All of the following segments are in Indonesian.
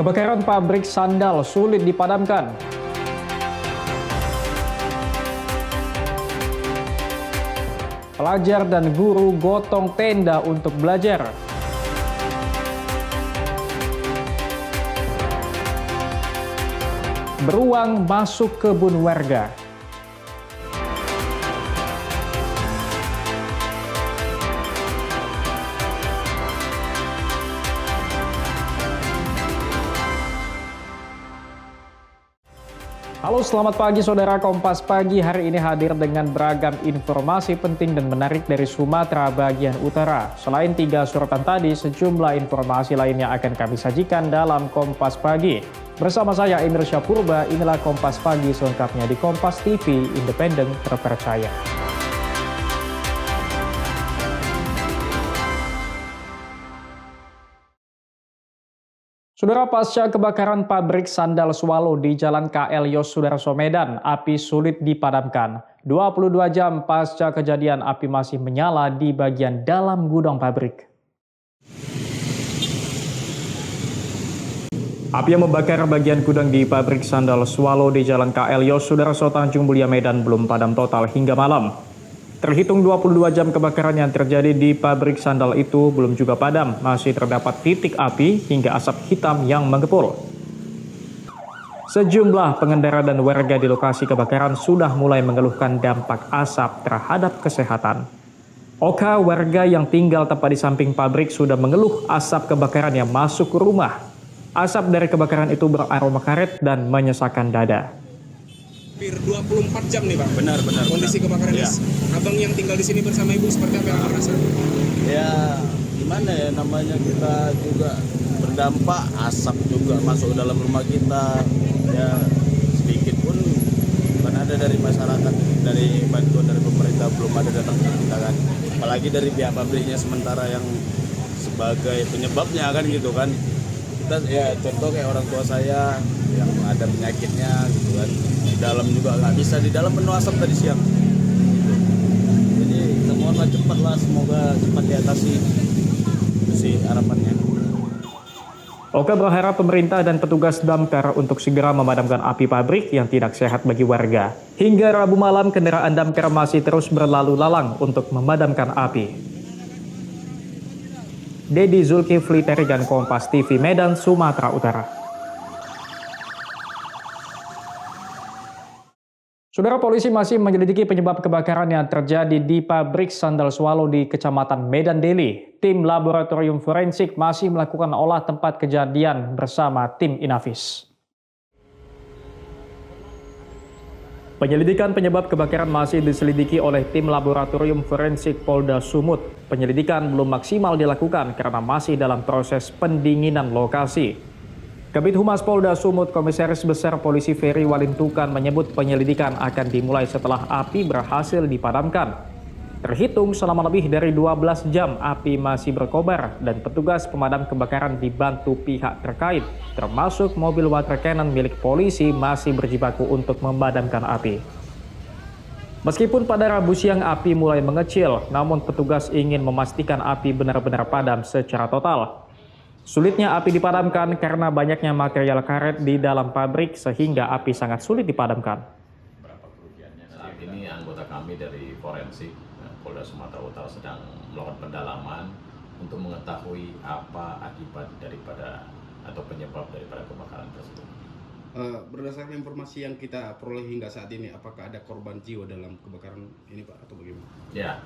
Kebakaran pabrik sandal sulit dipadamkan. Pelajar dan guru gotong tenda untuk belajar. Beruang masuk kebun warga. Halo, selamat pagi saudara Kompas Pagi. Hari ini hadir dengan beragam informasi penting dan menarik dari Sumatera bagian utara. Selain 3 sorotan tadi, sejumlah informasi lainnya akan kami sajikan dalam Kompas Pagi. Bersama saya Emir Syapurba, inilah Kompas Pagi selengkapnya di Kompas TV, independen terpercaya. Saudara, pasca kebakaran pabrik sandal Swallow di Jalan KL Yosudarso Medan, api sulit dipadamkan. 22 jam pasca kejadian, api masih menyala di bagian dalam gudang pabrik. Api yang membakar bagian gudang di pabrik sandal Swallow di Jalan KL Yosudarso Tanjung Mulia Medan belum padam total hingga malam. Terhitung 22 jam kebakaran yang terjadi di pabrik sandal itu belum juga padam, masih terdapat titik api hingga asap hitam yang mengepul. Sejumlah pengendara dan warga di lokasi kebakaran sudah mulai mengeluhkan dampak asap terhadap kesehatan. Oka, warga yang tinggal tepat di samping pabrik, sudah mengeluh asap kebakaran yang masuk ke rumah. Asap dari kebakaran itu beraroma karet dan menyesakkan dada. Hampir 24 jam nih Bang. Benar. Kondisi kebakaran Ya. Abang yang tinggal di sini bersama Ibu seperti apa yang Abang rasa? Ya gimana ya, namanya kita juga berdampak, asap juga masuk dalam rumah kita. Ya sedikit pun bukan ada dari masyarakat, dari bantuan dari pemerintah belum ada datang ke kita kan. Apalagi dari pihak pabriknya sementara yang sebagai penyebabnya kan gitu kan. Kita ya contoh kayak orang tua saya yang ada penyakitnya gitu kan. Di dalam juga nggak bisa, di dalam penuh asap tadi siang. Jadi kita mohonlah cepatlah, semoga cepat diatasi. Itu sih harapannya. Oka berharap pemerintah dan petugas damkar untuk segera memadamkan api pabrik yang tidak sehat bagi warga. Hingga Rabu malam, kendaraan damkar masih terus berlalu lalang untuk memadamkan api. Dedi Zulkifli, Terigan, Kompas TV, Medan, Sumatera Utara. Saudara, polisi masih menyelidiki penyebab kebakaran yang terjadi di pabrik sandal Swallow di Kecamatan Medan Deli. Tim laboratorium forensik masih melakukan olah tempat kejadian bersama tim Inavis. Penyelidikan penyebab kebakaran masih diselidiki oleh tim laboratorium forensik Polda Sumut. Penyelidikan belum maksimal dilakukan karena masih dalam proses pendinginan lokasi. Kabid Humas Polda Sumut, Komisaris Besar Polisi Ferry Walintukan menyebut penyelidikan akan dimulai setelah api berhasil dipadamkan. Terhitung selama lebih dari 12 jam api masih berkobar dan petugas pemadam kebakaran dibantu pihak terkait, termasuk mobil water cannon milik polisi masih berjibaku untuk memadamkan api. Meskipun pada Rabu siang api mulai mengecil, namun petugas ingin memastikan api benar-benar padam secara total. Sulitnya api dipadamkan karena banyaknya material karet di dalam pabrik sehingga api sangat sulit dipadamkan. Saat ini anggota kami dari forensik Polda Sumatera Utara sedang melakukan pendalaman untuk mengetahui apa akibat daripada atau penyebab daripada kebakaran tersebut. Berdasarkan informasi yang kita peroleh hingga saat ini, apakah ada korban jiwa dalam kebakaran ini Pak atau bagaimana? Ya,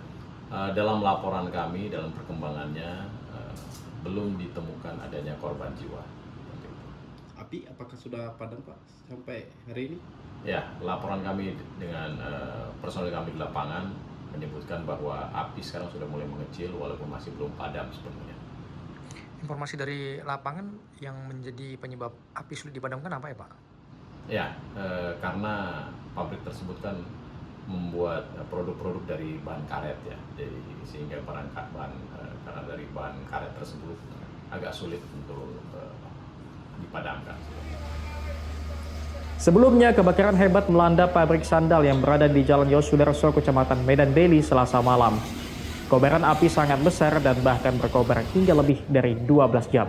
dalam laporan kami, dalam perkembangannya belum ditemukan adanya korban jiwa. Api apakah sudah padam Pak sampai hari ini? Ya, laporan kami dengan personel kami di lapangan menyebutkan bahwa api sekarang sudah mulai mengecil walaupun masih belum padam sepenuhnya. Informasi dari lapangan yang menjadi penyebab api sulit dipadamkan apa ya Pak? Ya, karena pabrik tersebut kan membuat produk-produk dari bahan karet ya, jadi sehingga karena dari bahan karet tersebut agak sulit untuk dipadamkan. Sebelumnya, kebakaran hebat melanda pabrik sandal yang berada di Jalan Yosudarso, Kecamatan Medan Deli, Selasa malam. Kobaran api sangat besar dan bahkan berkobar hingga lebih dari 12 jam.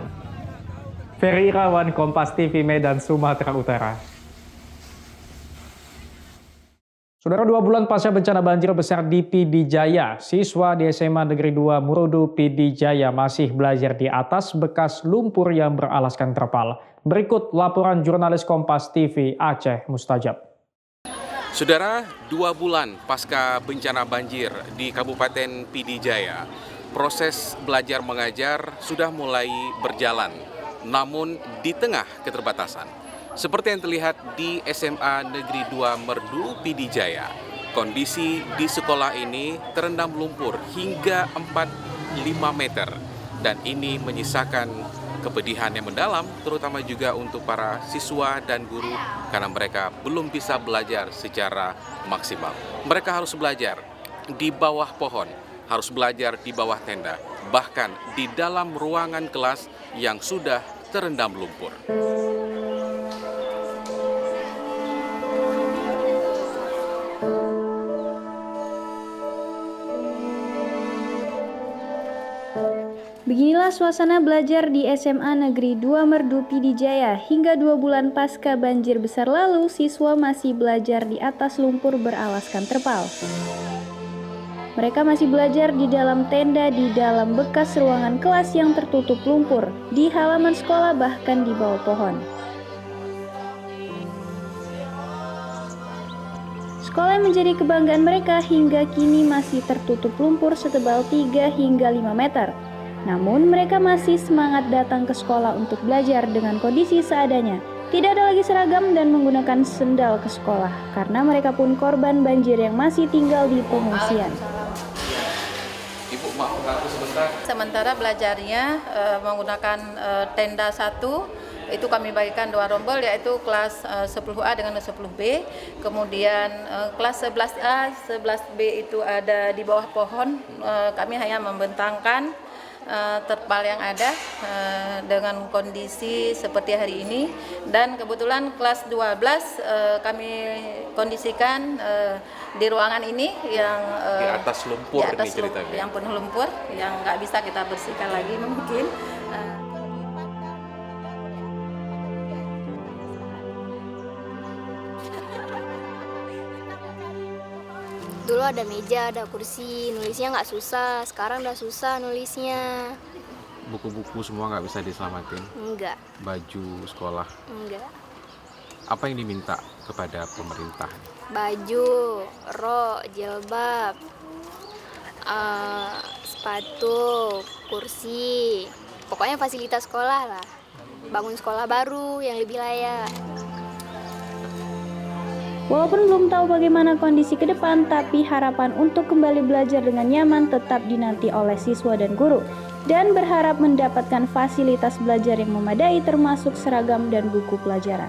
Ferry Irawan, Kompas TV, Medan, Sumatera Utara. Saudara, 2 bulan pasca bencana banjir besar di PD Jaya, siswa di SMA Negeri 2 Murudu PD Jaya masih belajar di atas bekas lumpur yang beralaskan terpal. Berikut laporan jurnalis Kompas TV Aceh Mustajab. Saudara, 2 bulan pasca bencana banjir di Kabupaten PD Jaya, proses belajar mengajar sudah mulai berjalan, namun di tengah keterbatasan. Seperti yang terlihat di SMA Negeri 2 Merdu PD Jaya, kondisi di sekolah ini terendam lumpur hingga 4-5 meter. Dan ini menyisakan kepedihan yang mendalam, terutama juga untuk para siswa dan guru karena mereka belum bisa belajar secara maksimal. Mereka harus belajar di bawah pohon, harus belajar di bawah tenda, bahkan di dalam ruangan kelas yang sudah terendam lumpur. Beginilah suasana belajar di SMA Negeri 2 Merdu PD Jaya. Hingga 2 bulan pasca banjir besar lalu, siswa masih belajar di atas lumpur beralaskan terpal. Mereka masih belajar di dalam tenda, di dalam bekas ruangan kelas yang tertutup lumpur, di halaman sekolah, bahkan di bawah pohon. Sekolah yang menjadi kebanggaan mereka hingga kini masih tertutup lumpur setebal 3 hingga 5 meter. Namun mereka masih semangat datang ke sekolah untuk belajar dengan kondisi seadanya. Tidak ada lagi seragam dan menggunakan sendal ke sekolah, karena mereka pun korban banjir yang masih tinggal di pengungsian. Ibu, maaf aku sebentar. Sementara belajarnya menggunakan tenda 1, itu kami bagikan 2 rombel, yaitu kelas 10A dengan 10B. Kemudian kelas 11A, 11B itu ada di bawah pohon. Kami hanya membentangkan terpal yang ada dengan kondisi seperti hari ini. Dan kebetulan kelas 12 kami kondisikan di ruangan ini yang Di atas lumpur di atas ini ceritanya. yang penuh lumpur, yang nggak bisa kita bersihkan lagi mungkin. Dulu ada meja, ada kursi, nulisnya nggak susah. Sekarang udah susah nulisnya. Buku-buku semua nggak bisa diselamatin? Enggak. Baju sekolah? Enggak. Apa yang diminta kepada pemerintah? Baju, rok, jilbab, sepatu, kursi. Pokoknya fasilitas sekolah lah. Bangun sekolah baru yang lebih layak. Walaupun belum tahu bagaimana kondisi ke depan, tapi harapan untuk kembali belajar dengan nyaman tetap dinanti oleh siswa dan guru, dan berharap mendapatkan fasilitas belajar yang memadai termasuk seragam dan buku pelajaran.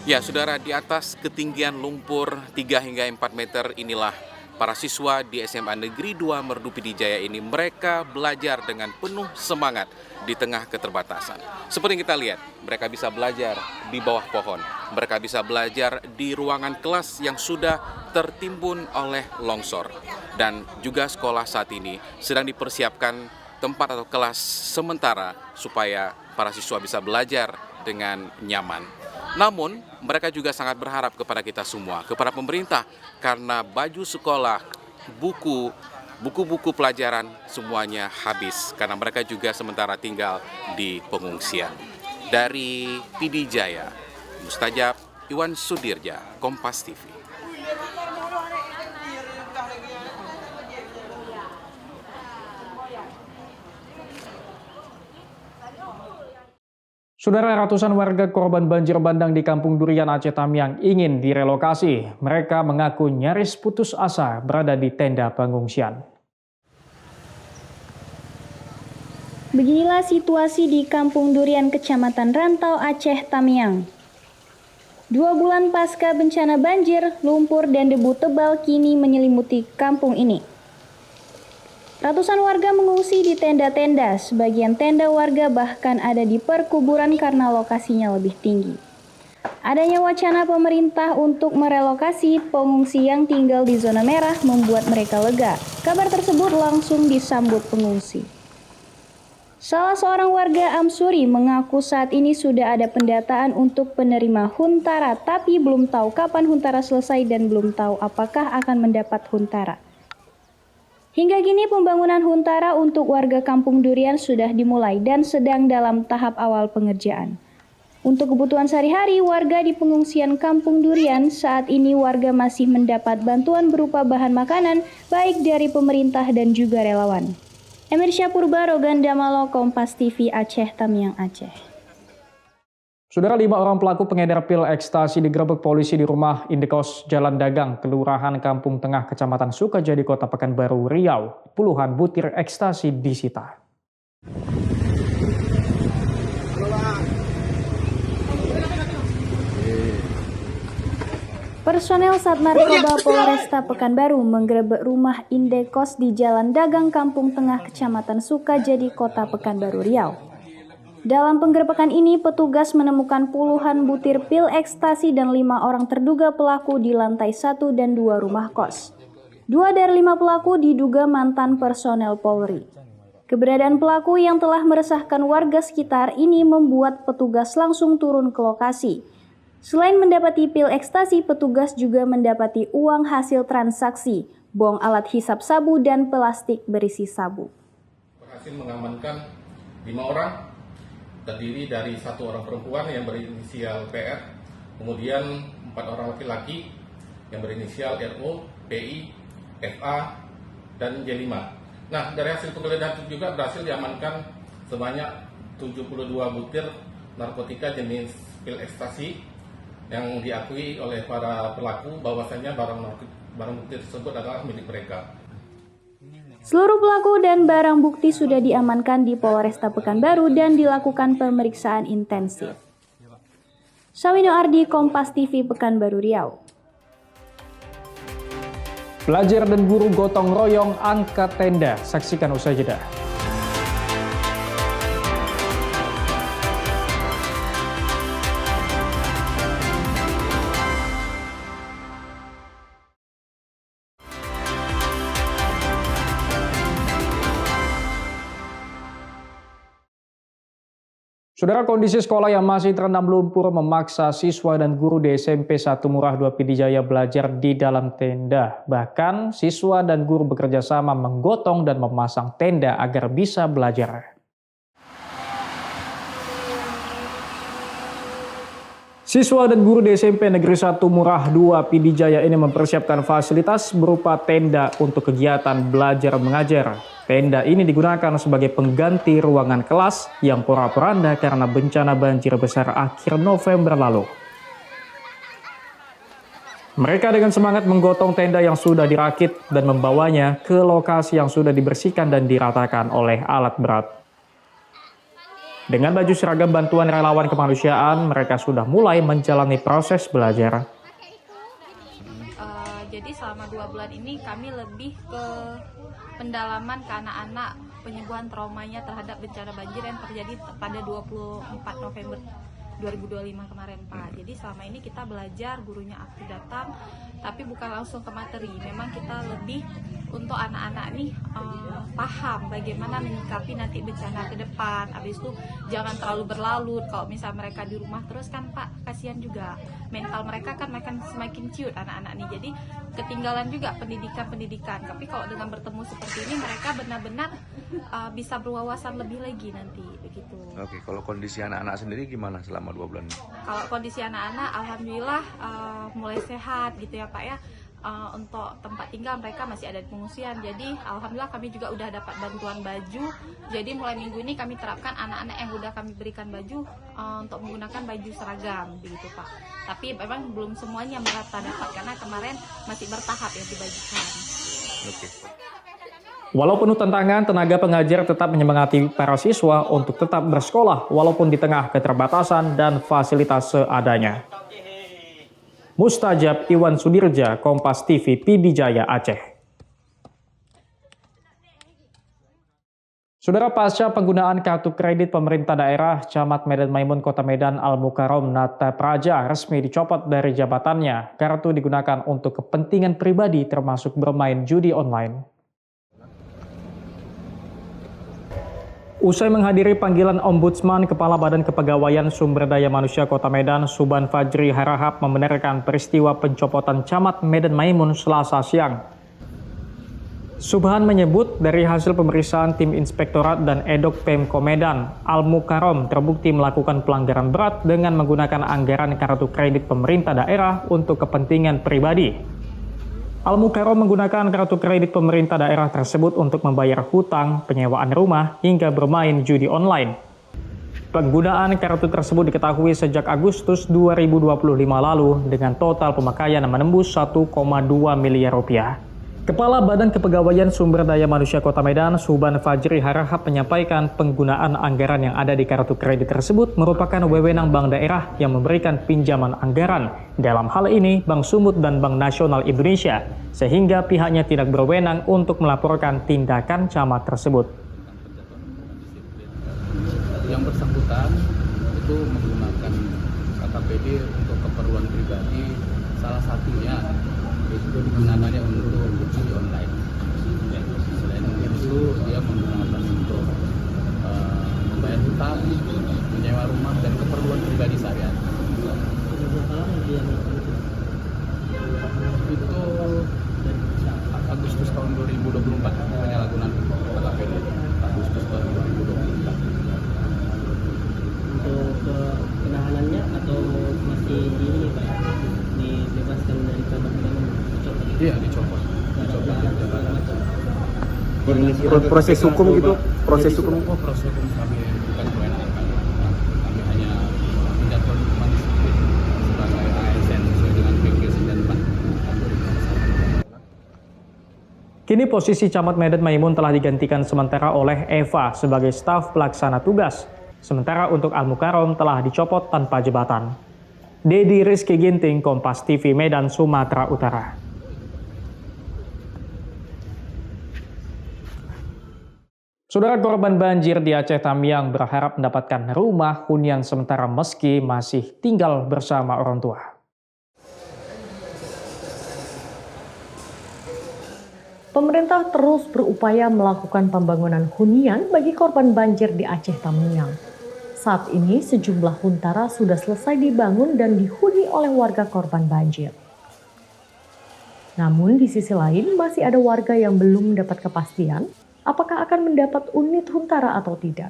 Ya, saudara, di atas ketinggian lumpur 3 hingga 4 meter inilah para siswa di SMA Negeri 2 Merdu PD Jaya ini, mereka belajar dengan penuh semangat di tengah keterbatasan. Seperti yang kita lihat, mereka bisa belajar di bawah pohon. Mereka bisa belajar di ruangan kelas yang sudah tertimbun oleh longsor. Dan juga sekolah saat ini sedang dipersiapkan tempat atau kelas sementara supaya para siswa bisa belajar dengan nyaman. Namun, mereka juga sangat berharap kepada kita semua, kepada pemerintah, karena baju sekolah, buku-buku pelajaran semuanya habis, karena mereka juga sementara tinggal di pengungsian. Dari PD Jaya, Mustajab, Iwan Sudirja, Kompas TV. Saudara, ratusan warga korban banjir bandang di Kampung Durian Aceh Tamiang ingin direlokasi. Mereka mengaku nyaris putus asa berada di tenda pengungsian. Beginilah situasi di Kampung Durian, Kecamatan Rantau, Aceh Tamiang. 2 bulan pasca bencana banjir, lumpur dan debu tebal kini menyelimuti kampung ini. Ratusan warga mengungsi di tenda-tenda, sebagian tenda warga bahkan ada di perkuburan karena lokasinya lebih tinggi. Adanya wacana pemerintah untuk merelokasi pengungsi yang tinggal di zona merah membuat mereka lega. Kabar tersebut langsung disambut pengungsi. Salah seorang warga Amsuri mengaku saat ini sudah ada pendataan untuk penerima Huntara, tapi belum tahu kapan Huntara selesai dan belum tahu apakah akan mendapat Huntara. Hingga kini pembangunan Huntara untuk warga Kampung Durian sudah dimulai dan sedang dalam tahap awal pengerjaan. Untuk kebutuhan sehari-hari warga di pengungsian Kampung Durian, saat ini warga masih mendapat bantuan berupa bahan makanan baik dari pemerintah dan juga relawan. Emirsya Purba, Rogan Damalo, Kompas TV Aceh, Tamiang, Aceh. Saudara, 5 orang pelaku pengedar pil ekstasi digerebek polisi di rumah indekos Jalan Dagang, Kelurahan Kampung Tengah, Kecamatan Sukajadi, Kota Pekanbaru, Riau. Puluhan butir ekstasi disita. Personel Sat Narkoba Polresta Pekanbaru menggerebek rumah indekos di Jalan Dagang Kampung Tengah, Kecamatan Sukajadi, Kota Pekanbaru, Riau. Dalam penggerebekan ini, petugas menemukan puluhan butir pil ekstasi dan 5 orang terduga pelaku di lantai 1 dan 2 rumah kos. 2 dari 5 pelaku diduga mantan personel Polri. Keberadaan pelaku yang telah meresahkan warga sekitar ini membuat petugas langsung turun ke lokasi. Selain mendapati pil ekstasi, petugas juga mendapati uang hasil transaksi, bong alat hisap sabu, dan plastik berisi sabu. Berhasil mengamankan 5 orang, terdiri dari 1 orang perempuan yang berinisial PR, kemudian 4 orang laki-laki yang berinisial RO, PI, FA, dan J5. Nah, dari hasil penggeledahan itu juga berhasil diamankan sebanyak 72 butir narkotika jenis pil ekstasi, yang diakui oleh para pelaku bahwasanya barang bukti tersebut adalah milik mereka. Seluruh pelaku dan barang bukti sudah diamankan di Polresta Pekanbaru dan dilakukan pemeriksaan intensif. Sawino Ardi, Kompas TV, Pekanbaru, Riau. Pelajar dan guru gotong royong angkat tenda. Saksikan usai jeda. Saudara, kondisi sekolah yang masih terendam lumpur memaksa siswa dan guru di SMP 1 Murah 2 Pidijaya belajar di dalam tenda. Bahkan siswa dan guru bekerja sama menggotong dan memasang tenda agar bisa belajar. Siswa dan guru di SMP Negeri 1 Murah 2 Pidijaya ini mempersiapkan fasilitas berupa tenda untuk kegiatan belajar mengajar. Tenda ini digunakan sebagai pengganti ruangan kelas yang porak-poranda karena bencana banjir besar akhir November lalu. Mereka dengan semangat menggotong tenda yang sudah dirakit dan membawanya ke lokasi yang sudah dibersihkan dan diratakan oleh alat berat. Dengan baju seragam bantuan relawan kemanusiaan, mereka sudah mulai menjalani proses belajar. Jadi selama 2 bulan ini kami lebih ke pendalaman ke anak-anak, penyembuhan traumanya terhadap bencana banjir yang terjadi pada 24 November 2025 kemarin, Pak. Jadi selama ini kita belajar, gurunya aktif datang, tapi bukan langsung ke materi. Memang kita lebih untuk anak-anak nih paham bagaimana menyikapi nanti bencana ke depan. Habis itu jangan terlalu berlarut. Kalau misal mereka di rumah terus kan, Pak, kasihan juga. Mental mereka kan semakin ciut anak-anak nih. Jadi ketinggalan juga pendidikan-pendidikan. Tapi kalau dengan bertemu seperti ini mereka benar-benar bisa berwawasan lebih lagi nanti begitu. Oke, kalau kondisi anak-anak sendiri gimana selama 2 bulan? Kalau kondisi anak-anak alhamdulillah mulai sehat gitu ya, Pak ya. Untuk tempat tinggal mereka masih ada di pengungsian, jadi alhamdulillah kami juga udah dapat bantuan baju. Jadi mulai minggu ini kami terapkan anak-anak yang udah kami berikan baju untuk menggunakan baju seragam begitu, Pak. Tapi memang belum semuanya merata dapat karena kemarin masih bertahap yang dibagikan. Oke. Walau penuh tantangan, tenaga pengajar tetap menyemangati para siswa untuk tetap bersekolah walaupun di tengah keterbatasan dan fasilitas seadanya. Mustajab Iwan Sudirja, Kompas TV, Pidijaya, Aceh. Saudara, pasca penggunaan kartu kredit pemerintah daerah, Camat Medan Maimun Kota Medan Al-Mukarram Nata Praja resmi dicopot dari jabatannya. Kartu digunakan untuk kepentingan pribadi termasuk bermain judi online. Usai menghadiri panggilan Ombudsman, Kepala Badan Kepegawaian Sumber Daya Manusia Kota Medan, Suban Fajri Harahap membenarkan peristiwa pencopotan Camat Medan Maimun Selasa siang. Subhan menyebut dari hasil pemeriksaan tim Inspektorat dan Edok Pemko Medan, Al-Mukarrom terbukti melakukan pelanggaran berat dengan menggunakan anggaran kartu kredit pemerintah daerah untuk kepentingan pribadi. Al-Mukarrom menggunakan kartu kredit pemerintah daerah tersebut untuk membayar hutang, penyewaan rumah, hingga bermain judi online. Penggunaan kartu tersebut diketahui sejak Agustus 2025 lalu dengan total pemakaian menembus 1,2 miliar rupiah. Kepala Badan Kepegawaian Sumber Daya Manusia Kota Medan, Suban Fajri Harahap menyampaikan penggunaan anggaran yang ada di kartu kredit tersebut merupakan wewenang Bank Daerah yang memberikan pinjaman anggaran. Dalam hal ini, Bank Sumut dan Bank Nasional Indonesia, sehingga pihaknya tidak berwenang untuk melaporkan tindakan camat tersebut. Yang bersangkutan itu menggunakan KKPD untuk keperluan pribadi, salah satunya itu penggunaannya untuk judi online. Selain itu dia menggunakan untuk membayar hutang, menyewa rumah dan keperluan pribadi sehari-hari. Itu Agustus tahun 2024 penyalahgunaan KKPD. Agustus tahun 2024. Untuk penahanannya atau masih dibebaskan dari jabatan? Iya, dicopot jabatan. Proses hukum gitu, proses hukum kami bukan kewenangan kami. Kami hanya menjatuhkan hukuman disiplin sebagai ASN sesuai dengan PP 94. Kini posisi Camat Medan Maimun telah digantikan sementara oleh Eva sebagai staf pelaksana tugas. Sementara untuk Al-Mukarrom telah dicopot tanpa jabatan. Dedi Rizky Ginting, Kompas TV Medan, Sumatera Utara. Saudara, korban banjir di Aceh Tamiang berharap mendapatkan rumah hunian sementara meski masih tinggal bersama orang tua. Pemerintah terus berupaya melakukan pembangunan hunian bagi korban banjir di Aceh Tamiang. Saat ini sejumlah huntara sudah selesai dibangun dan dihuni oleh warga korban banjir. Namun di sisi lain masih ada warga yang belum mendapat kepastian apakah akan mendapat unit huntara atau tidak.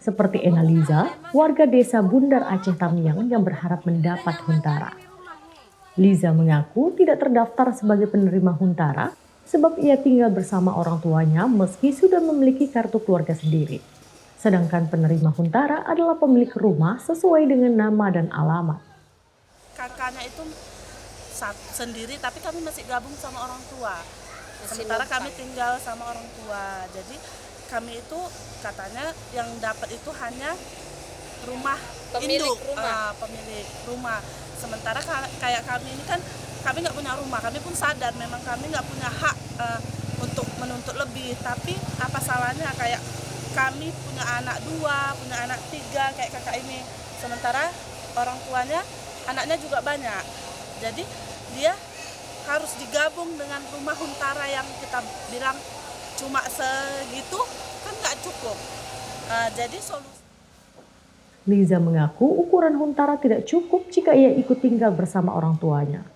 Seperti Enaliza, warga desa Bundar Aceh Tamiang yang berharap mendapat huntara. Liza mengaku tidak terdaftar sebagai penerima huntara sebab ia tinggal bersama orang tuanya meski sudah memiliki kartu keluarga sendiri. Sedangkan penerima huntara adalah pemilik rumah sesuai dengan nama dan alamat. Kakaknya itu sendiri tapi kami masih gabung sama orang tua. Sementara kami tinggal sama orang tua. Jadi kami itu katanya yang dapat itu hanya rumah induk, pemilik rumah. Sementara kayak kami ini kan kami nggak punya rumah, kami pun sadar memang kami nggak punya hak untuk menuntut lebih. Tapi apa salahnya kayak kami punya anak 2, punya anak 3 kayak kakak ini. Sementara orang tuanya anaknya juga banyak. Jadi dia harus digabung dengan rumah huntara yang kita bilang cuma segitu kan nggak cukup. Jadi solusi. Liza mengaku ukuran huntara tidak cukup jika ia ikut tinggal bersama orang tuanya.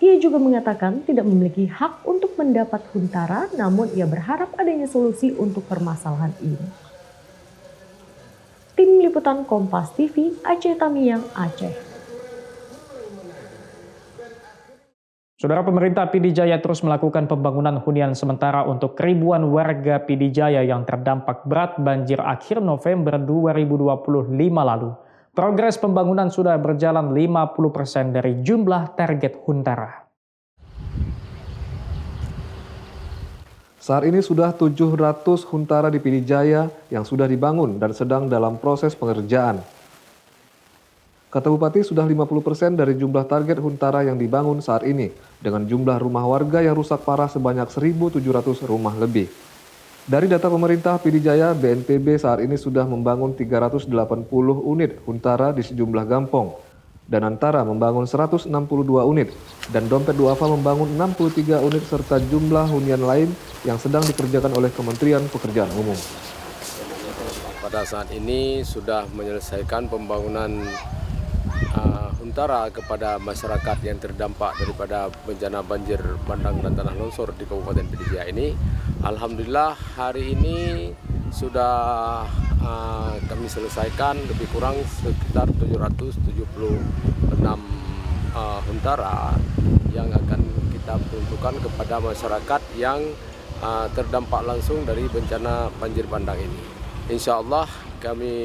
Ia juga mengatakan tidak memiliki hak untuk mendapat huntara, namun ia berharap adanya solusi untuk permasalahan ini. Tim Liputan Kompas TV, Aceh Tamiang, Aceh. Saudara, pemerintah Pidi Jaya terus melakukan pembangunan hunian sementara untuk ribuan warga Pidi Jaya yang terdampak berat banjir akhir November 2025 lalu. Progres pembangunan sudah berjalan 50% dari jumlah target huntara. Saat ini sudah 700 huntara di Pidi Jaya yang sudah dibangun dan sedang dalam proses pengerjaan. Kata Bupati sudah 50% dari jumlah target huntara yang dibangun saat ini, dengan jumlah rumah warga yang rusak parah sebanyak 1.700 rumah lebih. Dari data pemerintah Pidi Jaya, BNPB saat ini sudah membangun 380 unit huntara di sejumlah gampong, dan Antara membangun 162 unit, dan Dompet Duafa membangun 63 unit serta jumlah hunian lain yang sedang dikerjakan oleh Kementerian Pekerjaan Umum. pada saat ini sudah menyelesaikan pembangunan huntara kepada masyarakat yang terdampak daripada bencana banjir bandang dan tanah longsor di Kabupaten PD Jaya ini. Alhamdulillah hari ini sudah kami selesaikan lebih kurang sekitar 776 huntara yang akan kita peruntukkan kepada masyarakat yang terdampak langsung dari bencana banjir bandang ini. Insya Allah kami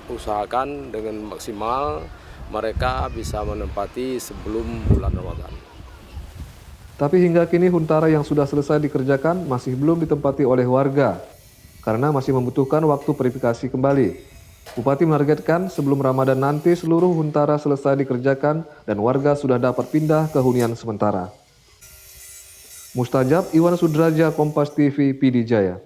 usahakan dengan maksimal mereka bisa menempati sebelum bulan Ramadan. Tapi hingga kini huntara yang sudah selesai dikerjakan masih belum ditempati oleh warga karena masih membutuhkan waktu verifikasi kembali. Bupati menargetkan sebelum Ramadan nanti seluruh huntara selesai dikerjakan dan warga sudah dapat pindah ke hunian sementara. Mustajab, Iwan Sudraja, Kompas TV, PD Jaya.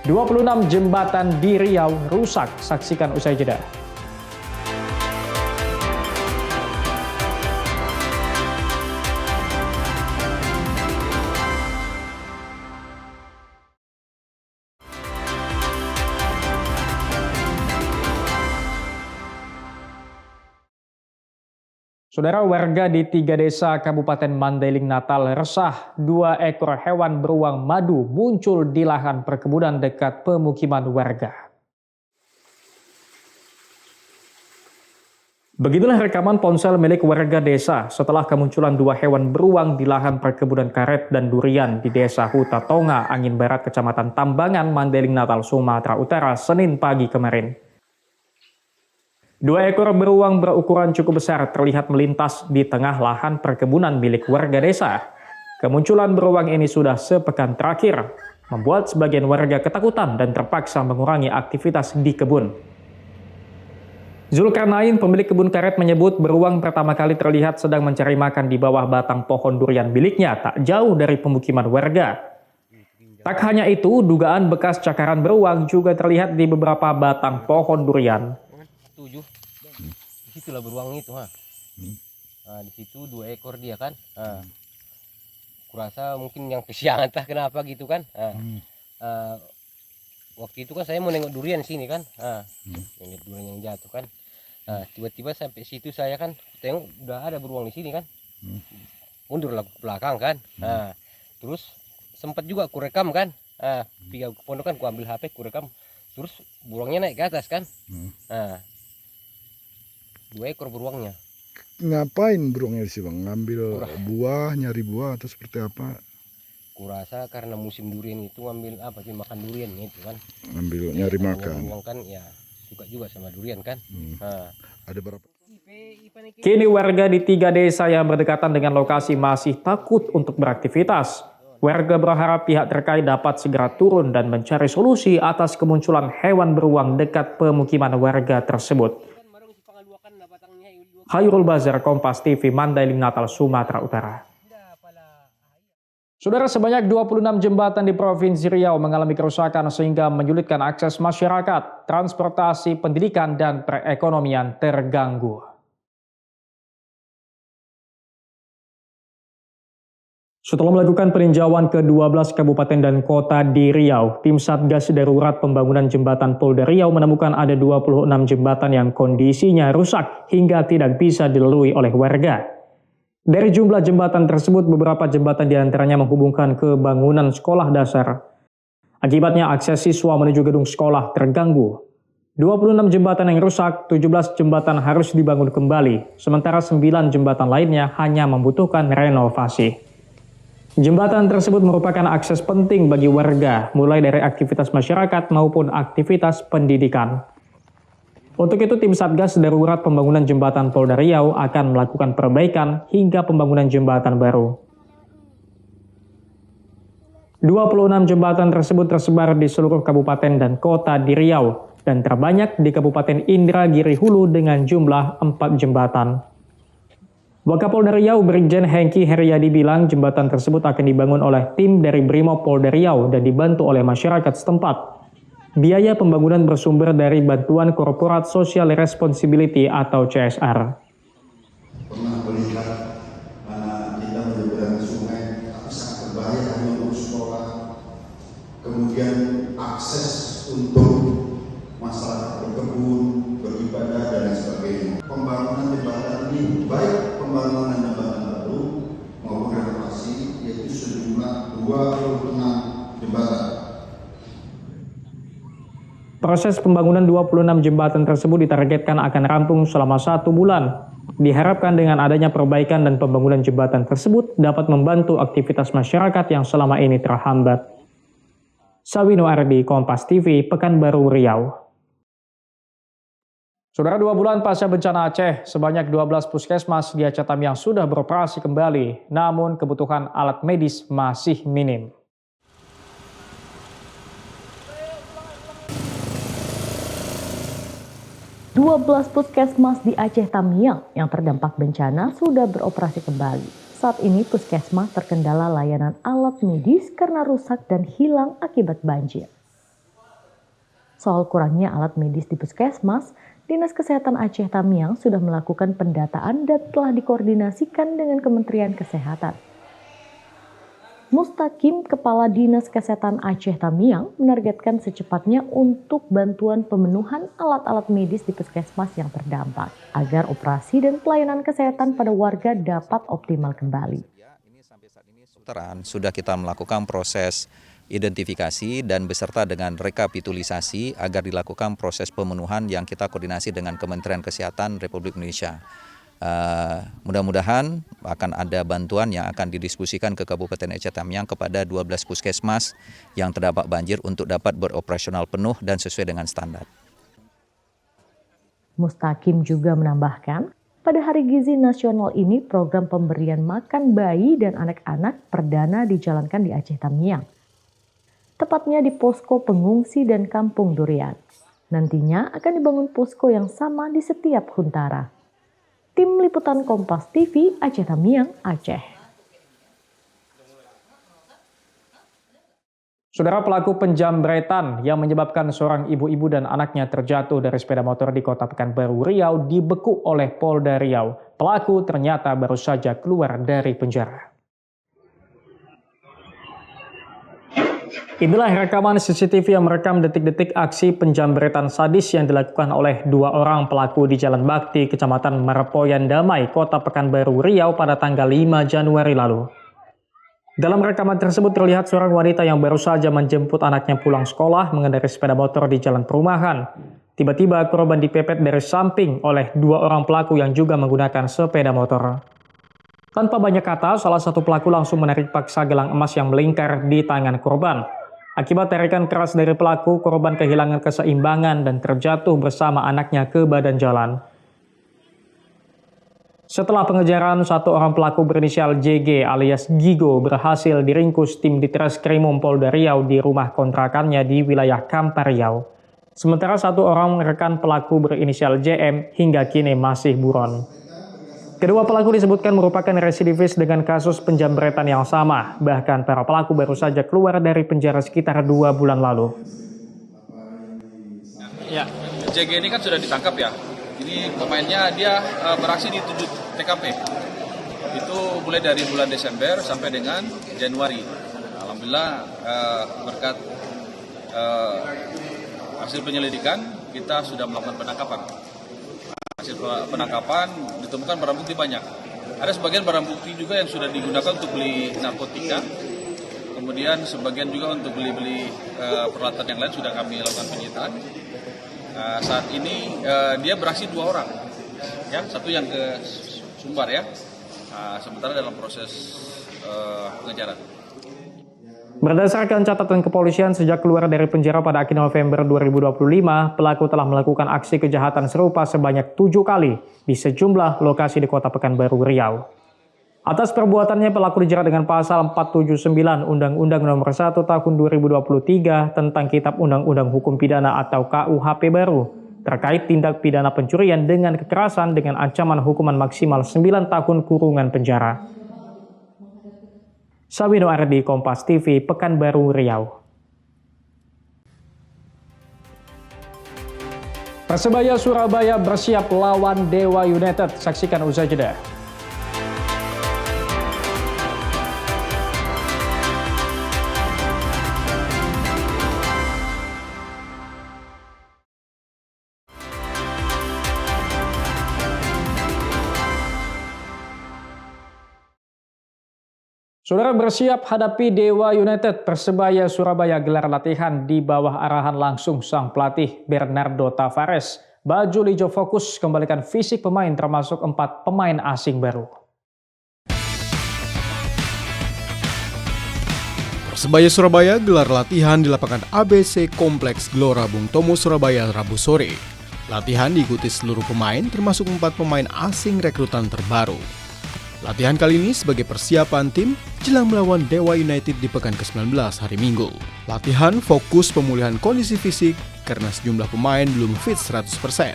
26 jembatan di Riau rusak, saksikan usai jeda. Saudara, warga di 3 desa Kabupaten Mandailing Natal resah 2 ekor hewan beruang madu muncul di lahan perkebunan dekat pemukiman warga. Beginilah rekaman ponsel milik warga desa setelah kemunculan 2 hewan beruang di lahan perkebunan karet dan durian di desa Huta Tonga, Angin Barat, Kecamatan Tambangan, Mandailing Natal, Sumatera Utara, Senin pagi kemarin. 2 ekor beruang berukuran cukup besar terlihat melintas di tengah lahan perkebunan milik warga desa. Kemunculan beruang ini sudah sepekan terakhir, membuat sebagian warga ketakutan dan terpaksa mengurangi aktivitas di kebun. Zulkarnain, pemilik kebun karet, menyebut beruang pertama kali terlihat sedang mencari makan di bawah batang pohon durian miliknya tak jauh dari pemukiman warga. Tak hanya itu, dugaan bekas cakaran beruang juga terlihat di beberapa batang pohon durian. Di situlah beruang itu, di situ 2 ekor dia kan. Kurasa mungkin yang kesiangan entah kenapa gitu kan. Waktu itu kan saya mau nengok durian sini kan, yang durian yang jatuh kan. Tiba-tiba sampai situ saya kan tengok udah ada beruang di sini kan. Mundur ke belakang kan. Terus sempat juga aku rekam kan. Pergi ke pondok kan, aku ambil HP, aku rekam. Terus beruangnya naik ke atas kan. 2 ekor beruangnya. Ngapain beruangnya sih bang? Ngambil buah, nyari buah atau seperti apa? Kurasa karena musim durian itu ngambil apa sih, makan durian itu kan. Ngambil nyari makan. Beruang kan ya suka juga sama durian kan. Ada berapa? Kini warga di 3 desa yang berdekatan dengan lokasi masih takut untuk beraktivitas. Warga berharap pihak terkait dapat segera turun dan mencari solusi atas kemunculan hewan beruang dekat pemukiman warga tersebut. Hairul Bazar, Kompas TV, Mandailing Natal, Sumatera Utara. Saudara, sebanyak 26 jembatan di Provinsi Riau mengalami kerusakan sehingga menyulitkan akses masyarakat, transportasi, pendidikan, dan perekonomian terganggu. Setelah melakukan peninjauan ke 12 kabupaten dan kota di Riau, tim Satgas Darurat Pembangunan Jembatan Polda Riau menemukan ada 26 jembatan yang kondisinya rusak hingga tidak bisa dilalui oleh warga. Dari jumlah jembatan tersebut, beberapa jembatan diantaranya menghubungkan ke bangunan sekolah dasar. Akibatnya akses siswa menuju gedung sekolah terganggu. 26 jembatan yang rusak, 17 jembatan harus dibangun kembali, sementara 9 jembatan lainnya hanya membutuhkan renovasi. Jembatan tersebut merupakan akses penting bagi warga, mulai dari aktivitas masyarakat maupun aktivitas pendidikan. Untuk itu, tim Satgas Darurat Pembangunan Jembatan Polda Riau akan melakukan perbaikan hingga pembangunan jembatan baru. 26 jembatan tersebut tersebar di seluruh kabupaten dan kota di Riau, dan terbanyak di Kabupaten Indragiri Hulu dengan jumlah 4 jembatan. Wakapolda Riau Brigjen Hengki Heriadi bilang jembatan tersebut akan dibangun oleh tim dari Brimob Polda Riau dan dibantu oleh masyarakat setempat. Biaya pembangunan bersumber dari bantuan Corporate Social Responsibility atau CSR. Pernah melihat mana kita menyeberangi sungai, tapi sangat berbahaya hanya untuk sekolah. Kemudian akses untuk masyarakat berkebun, beribadah dan lain sebagainya. Pembangunan jembatan ini baik pembangunan jembatan baru maupun renovasi yaitu sejumlah 26 jembatan. Proses pembangunan 26 jembatan tersebut ditargetkan akan rampung selama 1 bulan. Diharapkan dengan adanya perbaikan dan pembangunan jembatan tersebut dapat membantu aktivitas masyarakat yang selama ini terhambat. Sawino Ardi, Kompas TV, Pekanbaru, Riau. Saudara, 2 bulan pasca bencana Aceh, sebanyak 12 puskesmas di Aceh Tamiang sudah beroperasi kembali, namun kebutuhan alat medis masih minim. Dua 12 puskesmas di Aceh Tamiang yang terdampak bencana sudah beroperasi kembali. Saat ini puskesmas terkendala layanan alat medis karena rusak dan hilang akibat banjir. Soal kurangnya alat medis di puskesmas, Dinas Kesehatan Aceh Tamiang sudah melakukan pendataan dan telah dikoordinasikan dengan Kementerian Kesehatan. Mustaqim, Kepala Dinas Kesehatan Aceh Tamiang, menargetkan secepatnya untuk bantuan pemenuhan alat-alat medis di puskesmas yang terdampak, agar operasi dan pelayanan kesehatan pada warga dapat optimal kembali. Sudah kita melakukan proses identifikasi dan beserta dengan rekapitulisasi agar dilakukan proses pemenuhan yang kita koordinasi dengan Kementerian Kesehatan Republik Indonesia. Mudah-mudahan akan ada bantuan yang akan didiskusikan ke Kabupaten Aceh Tamiang kepada 12 puskesmas yang terdampak banjir untuk dapat beroperasional penuh dan sesuai dengan standar. Mustaqim juga menambahkan, pada Hari Gizi Nasional ini program pemberian makan bayi dan anak-anak perdana dijalankan di Aceh Tamiang. Tepatnya di posko pengungsi dan kampung durian. Nantinya akan dibangun posko yang sama di setiap huntara. Tim Liputan Kompas TV, Aceh Tamiang, Aceh. Saudara, pelaku penjambretan yang menyebabkan seorang ibu-ibu dan anaknya terjatuh dari sepeda motor di Kota Pekanbaru, Riau dibekuk oleh Polda Riau. Pelaku ternyata baru saja keluar dari penjara. Inilah rekaman CCTV yang merekam detik-detik aksi penjambretan sadis yang dilakukan oleh 2 orang pelaku di Jalan Bakti, Kecamatan Merepoyan Damai, Kota Pekanbaru, Riau pada tanggal 5 Januari lalu. Dalam rekaman tersebut terlihat seorang wanita yang baru saja menjemput anaknya pulang sekolah mengendarai sepeda motor di jalan perumahan. Tiba-tiba korban dipepet dari samping oleh 2 orang pelaku yang juga menggunakan sepeda motor. Tanpa banyak kata, salah satu pelaku langsung menarik paksa gelang emas yang melingkar di tangan korban. Akibat tarikan keras dari pelaku, korban kehilangan keseimbangan dan terjatuh bersama anaknya ke badan jalan. Setelah pengejaran, 1 orang pelaku berinisial JG alias Gigo berhasil diringkus tim Ditreskrimum Polda Riau di rumah kontrakannya di wilayah Kampar Riau. Sementara 1 orang rekan pelaku berinisial JM hingga kini masih buron. Kedua pelaku disebutkan merupakan residivis dengan kasus penjambretan yang sama. Bahkan para pelaku baru saja keluar dari penjara sekitar 2 bulan lalu. Ya, JG ini kan sudah ditangkap ya. Ini pemainnya dia beraksi di 7 TKP. Itu mulai dari bulan Desember sampai dengan Januari. Alhamdulillah berkat hasil penyelidikan kita sudah melakukan penangkapan. Hasil penangkapan ditemukan barang bukti banyak. Ada sebagian barang bukti juga yang sudah digunakan untuk beli narkotika. Kemudian sebagian juga untuk beli-beli peralatan yang lain sudah kami lakukan penyitaan. Saat ini dia beraksi 2 orang, ya, 1 yang ke Sumbar ya. Sementara dalam proses pengejaran. Berdasarkan catatan kepolisian, sejak keluar dari penjara pada akhir November 2025, pelaku telah melakukan aksi kejahatan serupa sebanyak 7 kali di sejumlah lokasi di Kota Pekanbaru, Riau. Atas perbuatannya, pelaku dijerat dengan pasal 479 Undang-Undang Nomor 1 Tahun 2023 tentang Kitab Undang-Undang Hukum Pidana atau KUHP baru terkait tindak pidana pencurian dengan kekerasan dengan ancaman hukuman maksimal 9 tahun kurungan penjara. Sawino Ardi, Kompas TV, Pekanbaru, Riau. Persebaya Surabaya bersiap lawan Dewa United. Saksikan usai jeda. Saudara, bersiap hadapi Dewa United, Persebaya Surabaya gelar latihan di bawah arahan langsung sang pelatih Bernardo Tavares. Baju hijau fokus kembalikan fisik pemain termasuk 4 pemain asing baru. Persebaya Surabaya gelar latihan di lapangan ABC Kompleks Gelora Bung Tomo Surabaya Rabu sore. Latihan diikuti seluruh pemain termasuk 4 pemain asing rekrutan terbaru. Latihan kali ini sebagai persiapan tim jelang melawan Dewa United di pekan ke-19 hari Minggu. Latihan fokus pemulihan kondisi fisik karena sejumlah pemain belum fit 100%.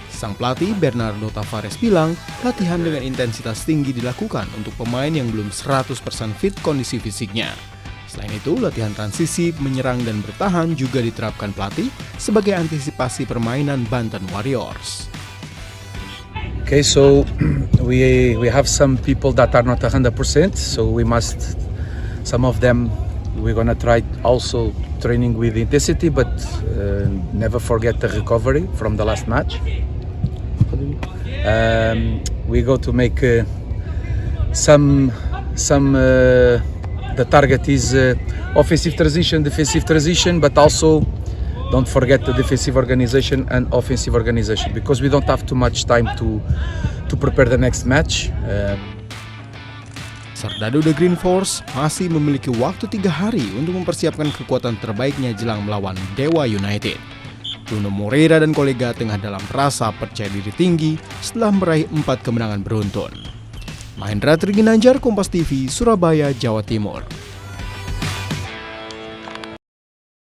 Sang pelatih Bernardo Tavares bilang, latihan dengan intensitas tinggi dilakukan untuk pemain yang belum 100% fit kondisi fisiknya. Selain itu, latihan transisi, menyerang dan bertahan juga diterapkan pelatih sebagai antisipasi permainan Banten Warriors. Okay, so we have some people that are not 100%, so we must, some of them, we're gonna try also training with intensity, but never forget the recovery from the last match. We go to make the target is offensive transition, defensive transition, but also don't forget the defensive organization and offensive organization, because we don't have too much time to prepare the next match. Serdadu The Green Force masih memiliki waktu 3 hari untuk mempersiapkan kekuatan terbaiknya jelang melawan Dewa United. Bruno Moreira dan kolega tengah dalam rasa percaya diri tinggi setelah meraih 4 kemenangan beruntun. Mahendra Triginanjar, Kompas TV, Surabaya, Jawa Timur.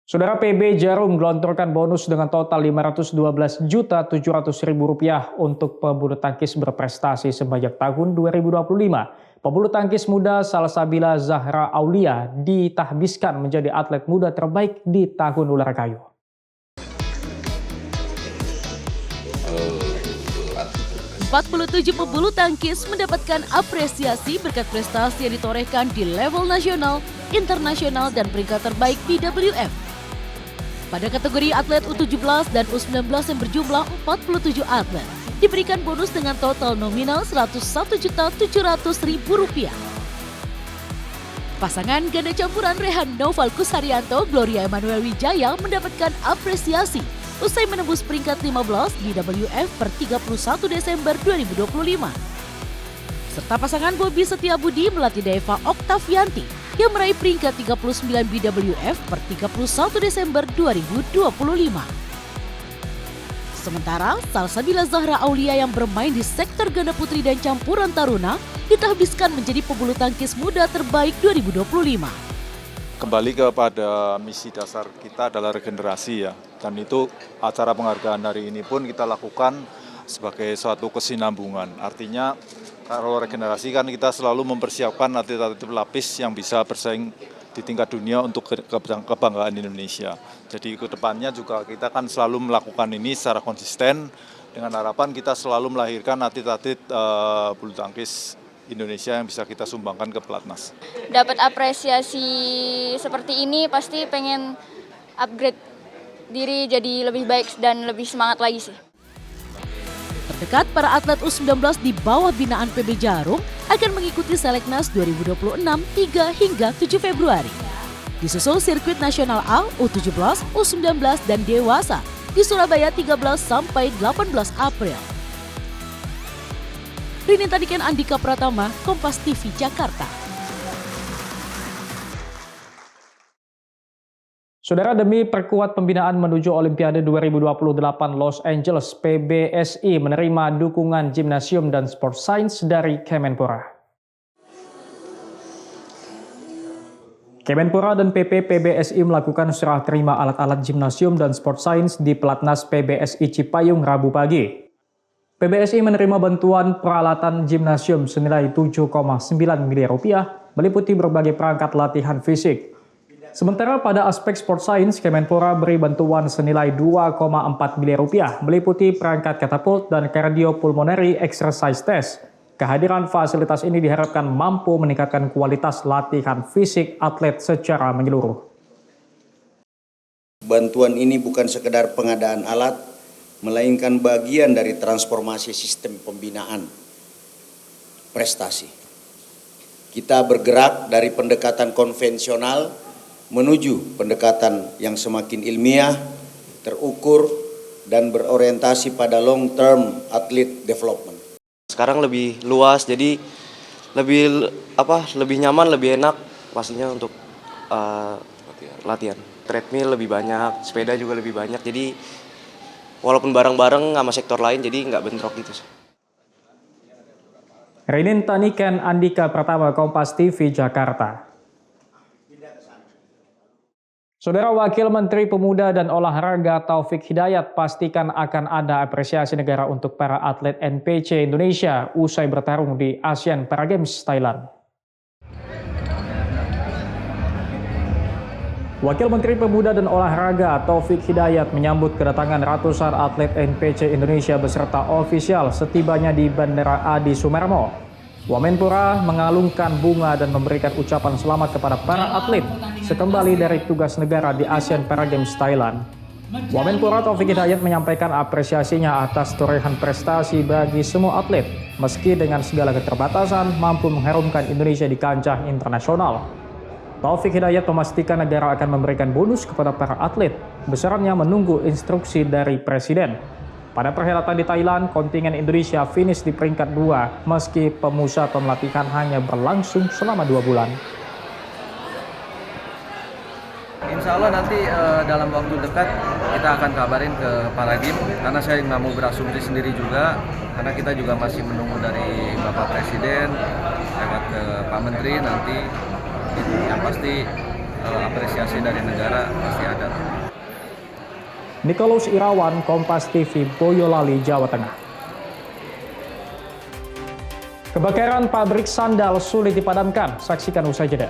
Saudara, PB Jarum gelontorkan bonus dengan total Rp512.700.000 untuk pebulu tangkis berprestasi sebanyak tahun 2025. Pebulu tangkis muda Salsabila Zahra Aulia ditahbiskan menjadi atlet muda terbaik di Tahun Ular Kayu. ...47 pebulu tangkis mendapatkan apresiasi berkat prestasi yang ditorehkan di level nasional, internasional, dan peringkat terbaik BWF. Pada kategori atlet U17 dan U19 yang berjumlah 47 atlet, diberikan bonus dengan total nominal Rp101.700.000. Pasangan ganda campuran Rehan Noval Kusharyanto, Gloria Emanuel Wijaya mendapatkan apresiasi usai menembus peringkat 15 BWF per 31 Desember 2025. Serta pasangan Bobby Setiabudi melatih Deva Oktavianti yang meraih peringkat 39 BWF per 31 Desember 2025. Sementara Salsabila Zahra Aulia yang bermain di sektor ganda putri dan campuran taruna ditahbiskan menjadi pebulu tangkis muda terbaik 2025. Kembali kepada misi dasar kita adalah regenerasi ya, dan itu acara penghargaan hari ini pun kita lakukan sebagai suatu kesinambungan. Artinya kalau regenerasi kan kita selalu mempersiapkan atlet-atlet pelapis yang bisa bersaing di tingkat dunia untuk kebanggaan Indonesia. Jadi ke depannya juga kita kan selalu melakukan ini secara konsisten dengan harapan kita selalu melahirkan atlet-atlet bulu tangkis Indonesia yang bisa kita sumbangkan ke pelatnas. Dapat apresiasi seperti ini pasti pengen upgrade diri jadi lebih baik dan lebih semangat lagi sih. Terdekat, para atlet U19 di bawah binaan PB Jarum akan mengikuti Seleknas 2026 3 hingga 7 Februari. Disusul sirkuit nasional A, U17, U19, dan Dewasa di Surabaya 13 sampai 18 April. Rini Tadiken, Andika Pratama, Kompas TV, Jakarta. Saudara, demi perkuat pembinaan menuju Olimpiade 2028 Los Angeles, PBSI menerima dukungan Gimnasium dan Sport Science dari Kemenpora. Kemenpora dan PP PBSI melakukan serah terima alat-alat Gimnasium dan Sport Science di Pelatnas PBSI Cipayung Rabu pagi. PBSI menerima bantuan peralatan Gimnasium senilai Rp7,9 miliar, meliputi berbagai perangkat latihan fisik. Sementara pada aspek Sport Science, Kemenpora beri bantuan senilai Rp2,4 miliar, meliputi perangkat katapult dan cardiopulmonary exercise test. Kehadiran fasilitas ini diharapkan mampu meningkatkan kualitas latihan fisik atlet secara menyeluruh. Bantuan ini bukan sekedar pengadaan alat, melainkan bagian dari transformasi sistem pembinaan prestasi. kita bergerak dari pendekatan konvensional menuju pendekatan yang semakin ilmiah, terukur, dan berorientasi pada long term athlete development. Sekarang lebih luas, jadi lebih nyaman, lebih enak pastinya untuk latihan. Treadmill lebih banyak, sepeda juga lebih banyak, jadi walaupun bareng-bareng sama sektor lain, jadi nggak bentrok gitu sih. Renin Taniken Andika Pratama, Kompas TV, Jakarta. Saudara Wakil Menteri Pemuda dan Olahraga Taufik Hidayat pastikan akan ada apresiasi negara untuk para atlet NPC Indonesia usai bertarung di Asian Para Games Thailand. Wakil Menteri Pemuda dan Olahraga Taufik Hidayat menyambut kedatangan ratusan atlet NPC Indonesia beserta ofisial setibanya di Bandara Adi Sumarmo. Wamenpora mengalungkan bunga dan memberikan ucapan selamat kepada para atlet sekembali dari tugas negara di Asian Para Games Thailand. Wamenpora Taufik Hidayat menyampaikan apresiasinya atas torehan prestasi bagi semua atlet, meski dengan segala keterbatasan mampu mengharumkan Indonesia di kancah internasional. Taufik Hidayat memastikan negara akan memberikan bonus kepada para atlet, besarannya menunggu instruksi dari Presiden. Pada perhelatan di Thailand, kontingen Indonesia finish di peringkat 2, meski pemusatan latihan hanya berlangsung selama 2 bulan. Insya Allah nanti dalam waktu dekat kita akan kabarin ke Paradim, karena saya nggak mau berasumsi sendiri juga, karena kita juga masih menunggu dari Bapak Presiden, lewat ke Pak Menteri nanti. Yang pasti apresiasi dari negara pasti ada. Nicholas Irawan, Kompas TV, Boyolali, Jawa Tengah. Kebakaran pabrik sandal sulit dipadamkan, saksikan usai jeda.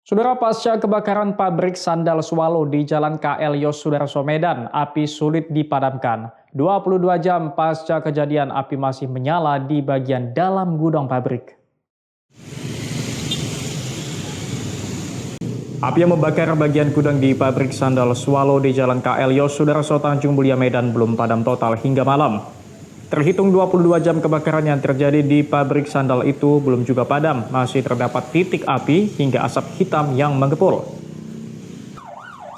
Saudara, pasca kebakaran pabrik sandal Swallow di Jalan KL Yosudarso Medan, api sulit dipadamkan. 22 jam pasca kejadian, api masih menyala di bagian dalam gudang pabrik. Api yang membakar bagian gudang di pabrik sandal Swallow di Jalan KL Yosudarso Tanjung Mulia Medan belum padam total hingga malam. Terhitung 22 jam kebakaran yang terjadi di pabrik sandal itu belum juga padam, masih terdapat titik api hingga asap hitam yang mengepul.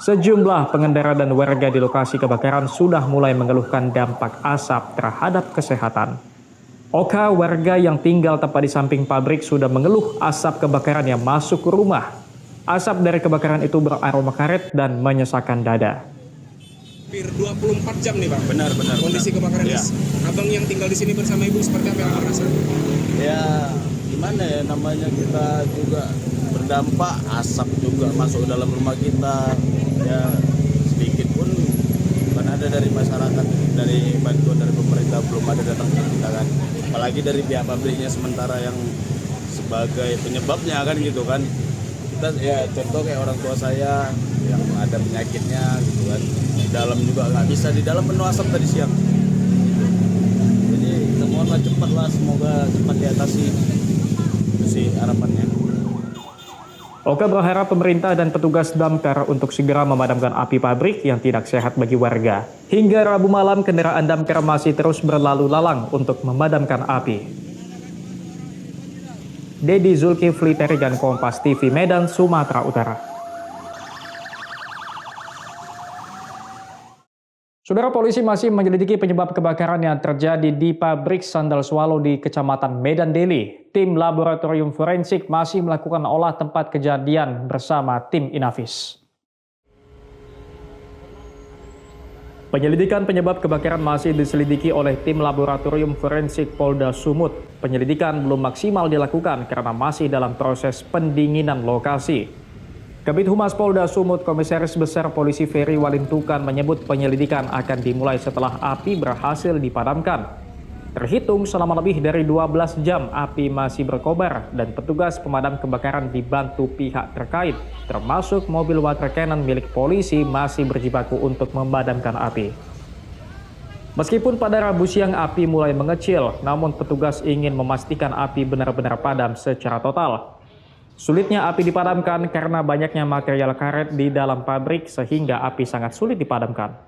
Sejumlah pengendara dan warga di lokasi kebakaran sudah mulai mengeluhkan dampak asap terhadap kesehatan. Oka, warga yang tinggal tepat di samping pabrik, sudah mengeluh asap kebakaran yang masuk ke rumah. Asap dari kebakaran itu beraroma karet dan menyesakkan dada. Hampir 24 jam nih, Bang. Benar. Kondisi kebakaran ya. Abang yang tinggal di sini bersama Ibu seperti apa yang Abang rasa? Ya, gimana ya, namanya kita juga berdampak, asap juga masuk dalam rumah kita. Ya, sedikit pun bukan ada dari masyarakat, dari bantuan dari pemerintah belum ada datang ke kita kan. Apalagi dari pihak pabriknya sementara yang sebagai penyebabnya kan gitu kan. Kita ya contoh kayak orang tua saya yang ada penyakitnya gitu kan. Di dalam juga nggak bisa, di dalam penuh asap tadi siang. Jadi kita mohonlah cepatlah, semoga cepat diatasi. Itu sih harapannya. Oka berharap pemerintah dan petugas damkar untuk segera memadamkan api pabrik yang tidak sehat bagi warga. Hingga Rabu malam, kendaraan damkar masih terus berlalu lalang untuk memadamkan api. Dedi Zulkifli Terigan, Kompas TV, Medan, Sumatera Utara. Saudara, polisi masih menyelidiki penyebab kebakaran yang terjadi di pabrik sandal Swallow di Kecamatan Medan Deli. Tim laboratorium forensik masih melakukan olah tempat kejadian bersama tim Inavis. Penyelidikan penyebab kebakaran masih diselidiki oleh tim laboratorium forensik Polda Sumut. Penyelidikan belum maksimal dilakukan karena masih dalam proses pendinginan lokasi. Kabid Humas Polda Sumut, Komisaris Besar Polisi Ferry Walintukan menyebut penyelidikan akan dimulai setelah api berhasil dipadamkan. Terhitung selama lebih dari 12 jam api masih berkobar dan petugas pemadam kebakaran dibantu pihak terkait, termasuk mobil water cannon milik polisi masih berjibaku untuk memadamkan api. Meskipun pada Rabu siang api mulai mengecil, namun petugas ingin memastikan api benar-benar padam secara total. Sulitnya api dipadamkan karena banyaknya material karet di dalam pabrik sehingga api sangat sulit dipadamkan.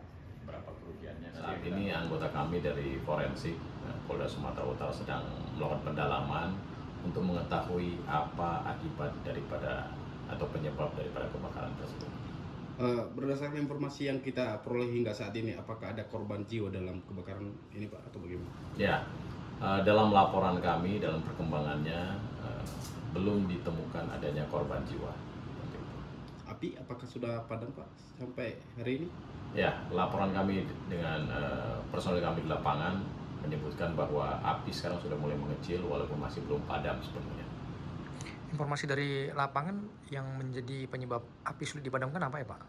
Saat ini anggota kami dari forensik Polda Sumatera Utara sedang melakukan pendalaman untuk mengetahui apa akibat daripada atau penyebab daripada kebakaran tersebut. Berdasarkan informasi yang kita peroleh hingga saat ini, apakah ada korban jiwa dalam kebakaran ini, Pak, atau bagaimana? Ya, dalam laporan kami, dalam perkembangannya belum ditemukan adanya korban jiwa. Api apakah sudah padam, Pak, sampai hari ini? Ya, laporan kami dengan personel kami di lapangan menyebutkan bahwa api sekarang sudah mulai mengecil walaupun masih belum padam sepenuhnya. Informasi dari lapangan yang menjadi penyebab api sulit dipadamkan apa ya, Pak?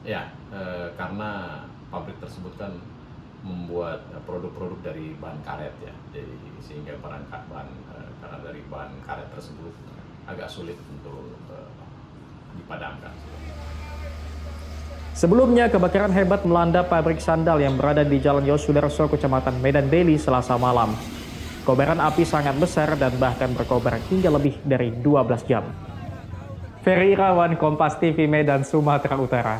Ya, karena pabrik tersebut kan membuat produk-produk dari bahan karet ya, jadi sehingga karena dari bahan karet tersebut agak sulit untuk dipadamkan. Sebelumnya, kebakaran hebat melanda pabrik sandal yang berada di Jalan Yosudarso, Kecamatan Medan Deli, Selasa malam. Kobaran api sangat besar dan bahkan berkobar hingga lebih dari 12 jam. Ferry Irawan, Kompas TV, Medan, Sumatera Utara.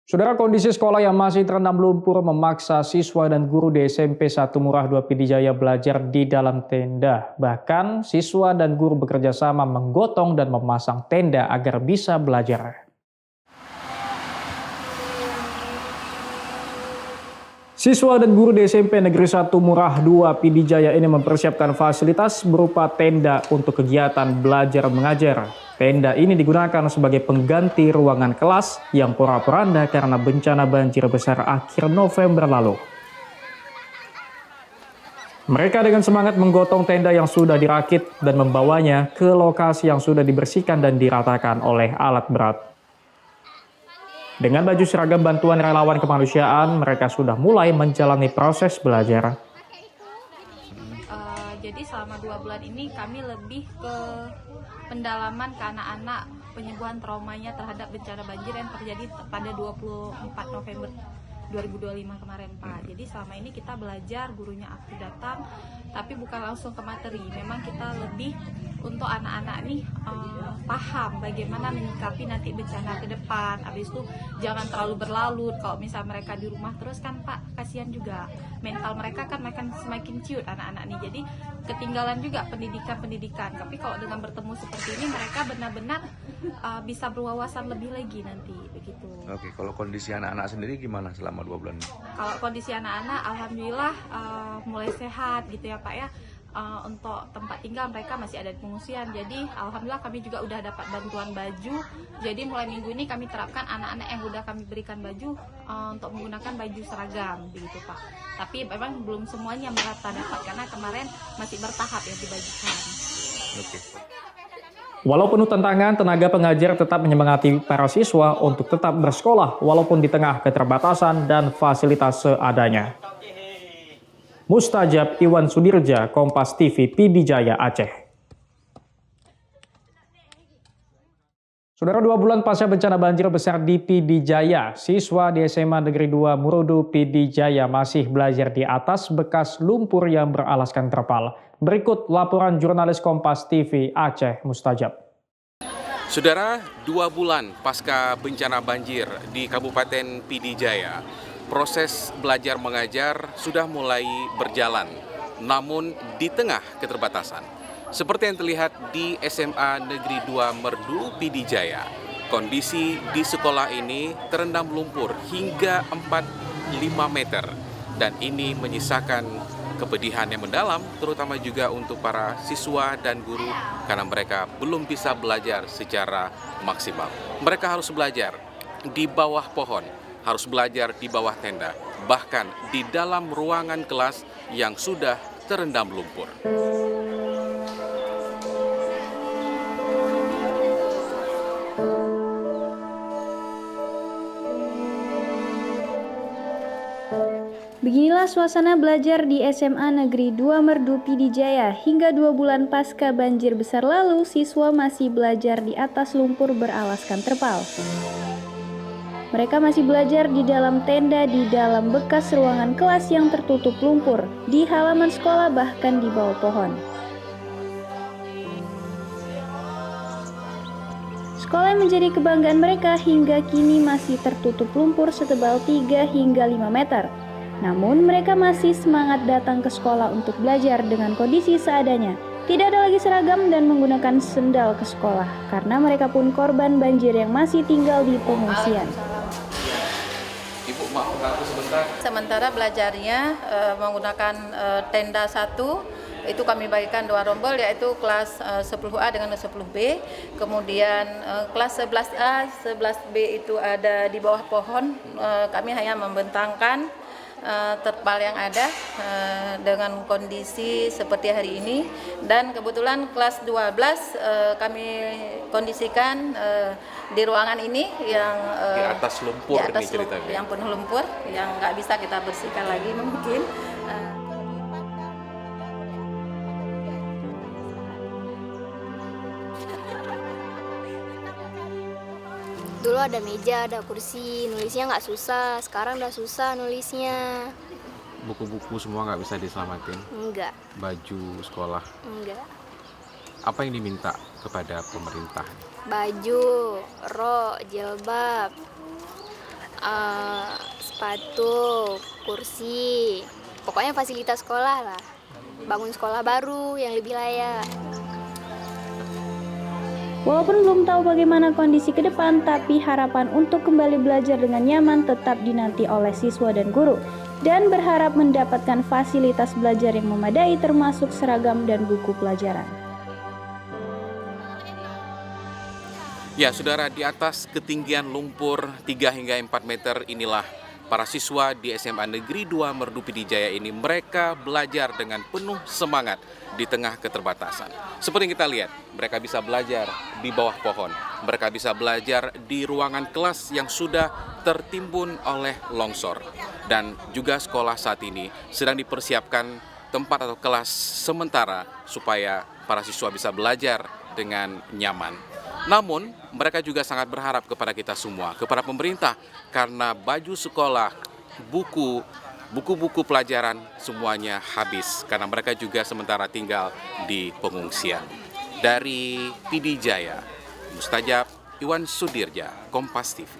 Saudara, kondisi sekolah yang masih terendam lumpur memaksa siswa dan guru di SMP 1 Murah 2 Pidijaya belajar di dalam tenda. Bahkan siswa dan guru bekerja sama menggotong dan memasang tenda agar bisa belajar. Siswa dan guru di SMP Negeri 1 Murah 2 Pidijaya ini mempersiapkan fasilitas berupa tenda untuk kegiatan belajar mengajar. Tenda ini digunakan sebagai pengganti ruangan kelas yang porak-poranda karena bencana banjir besar akhir November lalu. Mereka dengan semangat menggotong tenda yang sudah dirakit dan membawanya ke lokasi yang sudah dibersihkan dan diratakan oleh alat berat. Dengan baju seragam bantuan relawan kemanusiaan, mereka sudah mulai menjalani proses belajar. Jadi selama 2 bulan ini kami lebih ke pendalaman ke anak-anak, penyembuhan traumanya terhadap bencana banjir yang terjadi pada 24 November 2025 kemarin, Pak. Jadi selama ini kita belajar, gurunya aktif datang, tapi bukan langsung ke materi. Memang kita lebih untuk anak-anak nih paham bagaimana menyikapi nanti bencana ke depan. Habis itu jangan terlalu berlarut. Kalau misal mereka di rumah terus kan, Pak, kasihan juga. Mental mereka kan semakin ciut anak-anak nih. Jadi ketinggalan juga pendidikan-pendidikan. Tapi kalau dengan bertemu seperti ini mereka benar-benar bisa berwawasan lebih lagi nanti begitu. Oke, kalau kondisi anak-anak sendiri gimana selama 2 bulan? Kalau kondisi anak-anak alhamdulillah mulai sehat gitu ya, Pak ya. Untuk tempat tinggal mereka masih ada di pengungsian, jadi alhamdulillah kami juga udah dapat bantuan baju. Jadi mulai minggu ini kami terapkan anak-anak yang udah kami berikan baju untuk menggunakan baju seragam begitu, Pak. Tapi memang belum semuanya merata dapat karena kemarin masih bertahap yang dibagikan. Oke. Walau penuh tantangan, tenaga pengajar tetap menyemangati para siswa untuk tetap bersekolah walaupun di tengah keterbatasan dan fasilitas seadanya. Mustajab Iwan Sudirja, Kompas TV, Pidijaya, Aceh. Saudara, 2 bulan pasca bencana banjir besar di Pidijaya, siswa di SMA Negeri 2 Murudu Pidijaya masih belajar di atas bekas lumpur yang beralaskan terpal. Berikut laporan jurnalis Kompas TV Aceh, Mustajab. Saudara, 2 bulan pasca bencana banjir di Kabupaten Pidijaya, proses belajar mengajar sudah mulai berjalan, namun di tengah keterbatasan. Seperti yang terlihat di SMA Negeri 2 Merdu Pidijaya, kondisi di sekolah ini terendam lumpur hingga 4-5 meter. Dan ini menyisakan kepedihan yang mendalam, terutama juga untuk para siswa dan guru, karena mereka belum bisa belajar secara maksimal. Mereka harus belajar di bawah pohon, harus belajar di bawah tenda, bahkan di dalam ruangan kelas yang sudah terendam lumpur. Beginilah suasana belajar di SMA Negeri 2 Merdu Pidijaya. Hingga 2 bulan pasca banjir besar lalu, siswa masih belajar di atas lumpur beralaskan terpal. Mereka masih belajar di dalam tenda di dalam bekas ruangan kelas yang tertutup lumpur, di halaman sekolah bahkan di bawah pohon. Sekolah yang menjadi kebanggaan mereka hingga kini masih tertutup lumpur setebal 3 hingga 5 meter. Namun mereka masih semangat datang ke sekolah untuk belajar dengan kondisi seadanya. Tidak ada lagi seragam dan menggunakan sendal ke sekolah karena mereka pun korban banjir yang masih tinggal di pengungsian. Ibu, maaf mengganggu sebentar. Sementara belajarnya menggunakan tenda 1, itu kami bagikan 2 rombel, yaitu kelas 10A dengan 10B. Kemudian kelas 11A, 11B itu ada di bawah pohon. Kami hanya membentangkan terpal yang ada dengan kondisi seperti hari ini, dan kebetulan kelas 12 kami kondisikan di ruangan ini yang di atas lumpur, di atas ini ceritanya. yang penuh lumpur yang nggak bisa kita bersihkan lagi mungkin. Dulu ada meja, ada kursi, nulisnya nggak susah. Sekarang udah susah nulisnya. Buku-buku semua nggak bisa diselamatin? Enggak. Baju sekolah? Enggak. Apa yang diminta kepada pemerintah? Baju, rok, jilbab, sepatu, kursi. Pokoknya fasilitas sekolah lah. Bangun sekolah baru yang lebih layak. Walaupun belum tahu bagaimana kondisi ke depan, tapi harapan untuk kembali belajar dengan nyaman tetap dinanti oleh siswa dan guru, dan berharap mendapatkan fasilitas belajar yang memadai termasuk seragam dan buku pelajaran. Ya, saudara, di atas ketinggian lumpur 3 hingga 4 meter inilah para siswa di SMA Negeri 2 Merdu Pidijaya ini, mereka belajar dengan penuh semangat di tengah keterbatasan. Seperti yang kita lihat, mereka bisa belajar di bawah pohon. Mereka bisa belajar di ruangan kelas yang sudah tertimbun oleh longsor. Dan juga sekolah saat ini sedang dipersiapkan tempat atau kelas sementara supaya para siswa bisa belajar dengan nyaman. Namun, mereka juga sangat berharap kepada kita semua, kepada pemerintah, karena baju sekolah, buku-buku pelajaran semuanya habis, karena mereka juga sementara tinggal di pengungsian. Dari Pidijaya, Mustajab Iwan Sudirja, Kompas TV.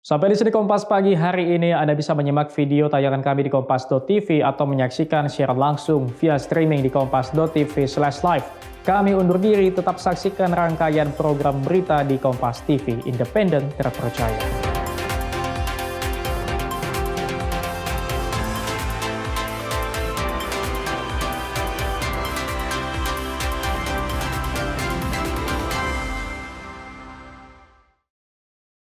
Sampai di sini Kompas Pagi hari ini. Anda bisa menyimak video tayangan kami di kompas.tv atau menyaksikan siaran langsung via streaming di kompas.tv/live. Kami undur diri, tetap saksikan rangkaian program berita di Kompas TV, independen terpercaya.